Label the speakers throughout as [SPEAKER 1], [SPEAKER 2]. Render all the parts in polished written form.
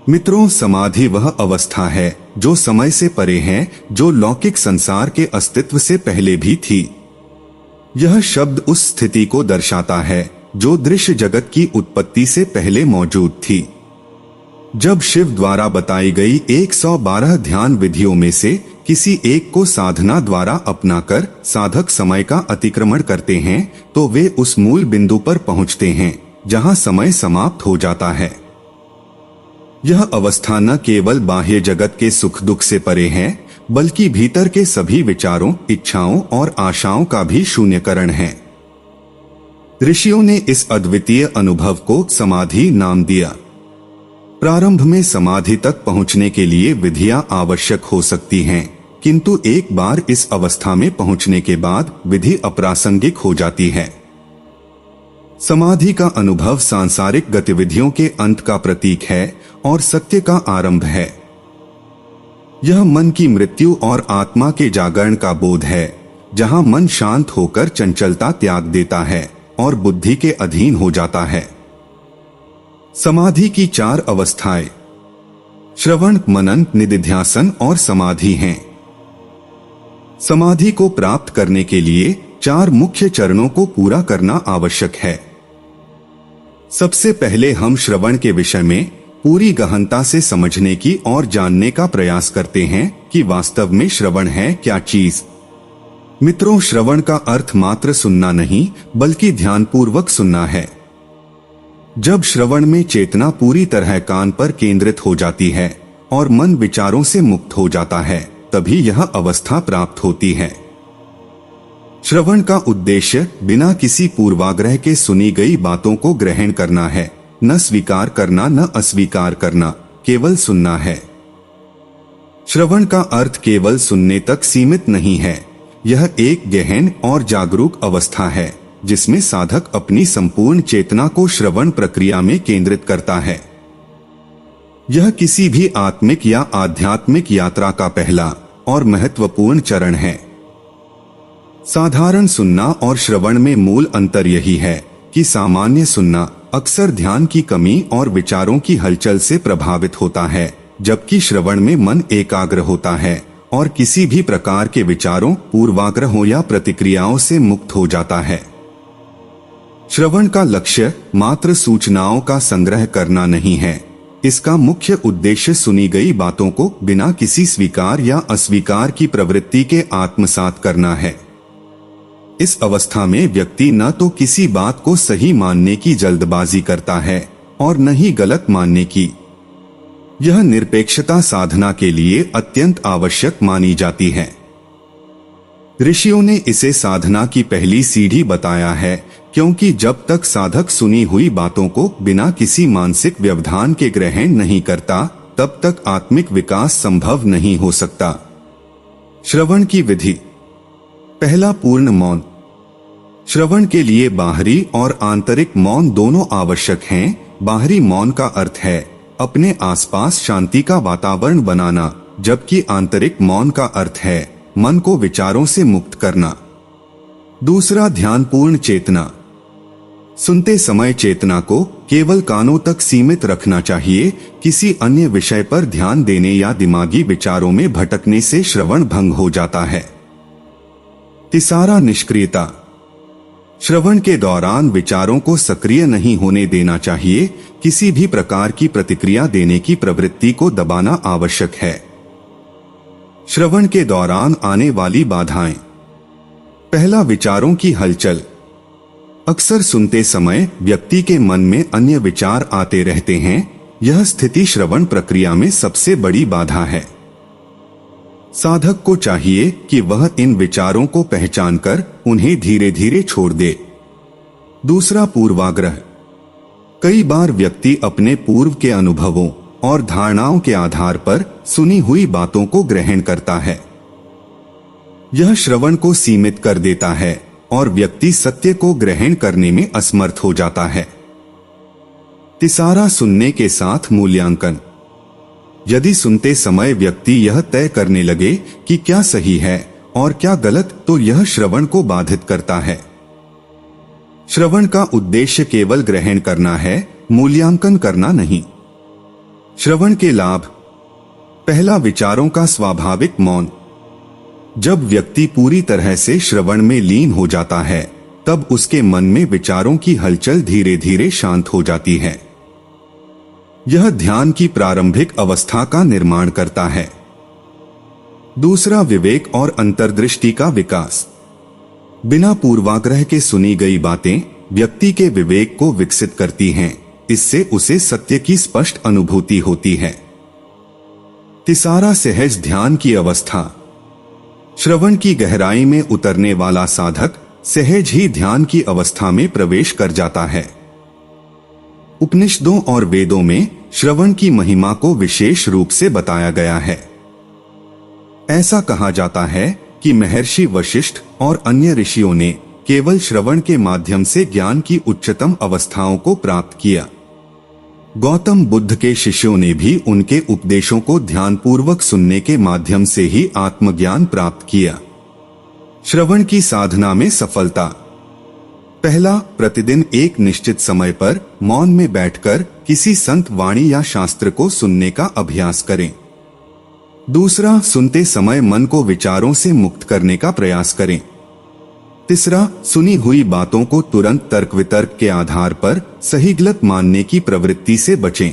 [SPEAKER 1] मित्रों, समाधि वह अवस्था है जो समय से परे है, जो लौकिक संसार के अस्तित्व से पहले भी थी। यह शब्द उस स्थिति को दर्शाता है जो दृश्य जगत की उत्पत्ति से पहले मौजूद थी। जब शिव द्वारा बताई गई 112 ध्यान विधियों में से किसी एक को साधना द्वारा अपनाकर साधक समय का अतिक्रमण करते हैं, तो वे उस मूल बिंदु पर पहुंचते हैं जहां समय समाप्त हो जाता है। यह अवस्था न केवल बाह्य जगत के सुख दुख से परे है, बल्कि भीतर के सभी विचारों, इच्छाओं और आशाओं का भी शून्यकरण है। ऋषियों ने इस अद्वितीय अनुभव को समाधि नाम दिया। प्रारंभ में समाधि तक पहुंचने के लिए विधियां आवश्यक हो सकती हैं, किंतु एक बार इस अवस्था में पहुंचने के बाद विधि अप्रासंगिक हो जाती है। समाधि का अनुभव सांसारिक गतिविधियों के अंत का प्रतीक है और सत्य का आरंभ है। यह मन की मृत्यु और आत्मा के जागरण का बोध है, जहां मन शांत होकर चंचलता त्याग देता है और बुद्धि के अधीन हो जाता है। समाधि की 4 अवस्थाएं श्रवण, मनन, निदिध्यासन और समाधि हैं। समाधि को प्राप्त करने के लिए 4 मुख्य चरणों को पूरा करना आवश्यक है। सबसे पहले हम श्रवण के विषय में पूरी गहनता से समझने की और जानने का प्रयास करते हैं कि वास्तव में श्रवण है क्या चीज। मित्रों, श्रवण का अर्थ मात्र सुनना नहीं, बल्कि ध्यानपूर्वक सुनना है। जब श्रवण में चेतना पूरी तरह कान पर केंद्रित हो जाती है और मन विचारों से मुक्त हो जाता है, तभी यह अवस्था प्राप्त होती है। श्रवण का उद्देश्य बिना किसी पूर्वाग्रह के सुनी गई बातों को ग्रहण करना है, न स्वीकार करना न अस्वीकार करना, केवल सुनना है। श्रवण का अर्थ केवल सुनने तक सीमित नहीं है। यह एक गहन और जागरूक अवस्था है जिसमें साधक अपनी संपूर्ण चेतना को श्रवण प्रक्रिया में केंद्रित करता है। यह किसी भी आत्मिक या आध्यात्मिक यात्रा का पहला और महत्वपूर्ण चरण है। साधारण सुनना और श्रवण में मूल अंतर यही है कि सामान्य सुनना अक्सर ध्यान की कमी और विचारों की हलचल से प्रभावित होता है, जबकि श्रवण में मन एकाग्र होता है और किसी भी प्रकार के विचारों, पूर्वाग्रहों या प्रतिक्रियाओं से मुक्त हो जाता है। श्रवण का लक्ष्य मात्र सूचनाओं का संग्रह करना नहीं है। इसका मुख्य उद्देश्य सुनी गई बातों को बिना किसी स्वीकार या अस्वीकार की प्रवृत्ति के आत्मसात करना है। इस अवस्था में व्यक्ति न तो किसी बात को सही मानने की जल्दबाजी करता है और न ही गलत मानने की। यह निरपेक्षता साधना के लिए अत्यंत आवश्यक मानी जाती है। ऋषियों ने इसे साधना की पहली सीढ़ी बताया है, क्योंकि जब तक साधक सुनी हुई बातों को बिना किसी मानसिक व्यवधान के ग्रहण नहीं करता, तब तक आत्मिक विकास संभव नहीं हो सकता। श्रवण की विधि। पहला, पूर्ण मौन। श्रवण के लिए बाहरी और आंतरिक मौन दोनों आवश्यक हैं। बाहरी मौन का अर्थ है अपने आसपास शांति का वातावरण बनाना, जबकि आंतरिक मौन का अर्थ है मन को विचारों से मुक्त करना। दूसरा, ध्यानपूर्ण चेतना। सुनते समय चेतना को केवल कानों तक सीमित रखना चाहिए। किसी अन्य विषय पर ध्यान देने या दिमागी विचारों में भटकने से श्रवण भंग हो जाता है। तीसरा, निष्क्रियता। श्रवण के दौरान विचारों को सक्रिय नहीं होने देना चाहिए। किसी भी प्रकार की प्रतिक्रिया देने की प्रवृत्ति को दबाना आवश्यक है। श्रवण के दौरान आने वाली बाधाएं। पहला, विचारों की हलचल। अक्सर सुनते समय व्यक्ति के मन में अन्य विचार आते रहते हैं। यह स्थिति श्रवण प्रक्रिया में सबसे बड़ी बाधा है। साधक को चाहिए कि वह इन विचारों को पहचानकर उन्हें धीरे धीरे छोड़ दे। दूसरा, पूर्वाग्रह। कई बार व्यक्ति अपने पूर्व के अनुभवों और धारणाओं के आधार पर सुनी हुई बातों को ग्रहण करता है। यह श्रवण को सीमित कर देता है और व्यक्ति सत्य को ग्रहण करने में असमर्थ हो जाता है। तीसरा, सुनने के साथ मूल्यांकन। यदि सुनते समय व्यक्ति यह तय करने लगे कि क्या सही है और क्या गलत, तो यह श्रवण को बाधित करता है। श्रवण का उद्देश्य केवल ग्रहण करना है, मूल्यांकन करना नहीं। श्रवण के लाभ। पहला, विचारों का स्वाभाविक मौन। जब व्यक्ति पूरी तरह से श्रवण में लीन हो जाता है तब उसके मन में विचारों की हलचल धीरे धीरे शांत हो जाती है। यह ध्यान की प्रारंभिक अवस्था का निर्माण करता है। दूसरा, विवेक और अंतर्दृष्टि का विकास। बिना पूर्वाग्रह के सुनी गई बातें व्यक्ति के विवेक को विकसित करती हैं। इससे उसे सत्य की स्पष्ट अनुभूति होती है। तीसरा, सहज ध्यान की अवस्था। श्रवण की गहराई में उतरने वाला साधक सहज ही ध्यान की अवस्था में प्रवेश कर जाता है। उपनिषदों और वेदों में श्रवण की महिमा को विशेष रूप से बताया गया है। ऐसा कहा जाता है कि महर्षि वशिष्ठ और अन्य ऋषियों ने केवल श्रवण के माध्यम से ज्ञान की उच्चतम अवस्थाओं को प्राप्त किया। गौतम बुद्ध के शिष्यों ने भी उनके उपदेशों को ध्यानपूर्वक सुनने के माध्यम से ही आत्मज्ञान प्राप्त किया। श्रवण की साधना में सफलता। पहला, प्रतिदिन एक निश्चित समय पर मौन में बैठकर किसी संत वाणी या शास्त्र को सुनने का अभ्यास करें। दूसरा, सुनते समय मन को विचारों से मुक्त करने का प्रयास करें। तीसरा, सुनी हुई बातों को तुरंत तर्क वितर्क के आधार पर सही गलत मानने की प्रवृत्ति से बचें।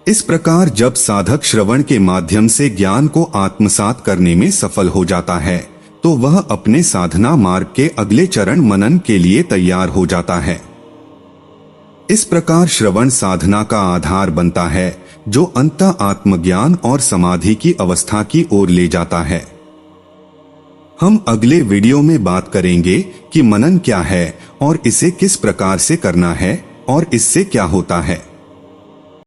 [SPEAKER 1] इस प्रकार जब साधक श्रवण के माध्यम से ज्ञान को आत्मसात करने में सफल हो जाता है तो वह अपने साधना मार्ग के अगले चरण मनन के लिए तैयार हो जाता है। इस प्रकार श्रवण साधना का आधार बनता है जो अंततः आत्मज्ञान और समाधि की अवस्था की ओर ले जाता है। हम अगले वीडियो में बात करेंगे कि मनन क्या है और इसे किस प्रकार से करना है और इससे क्या होता है।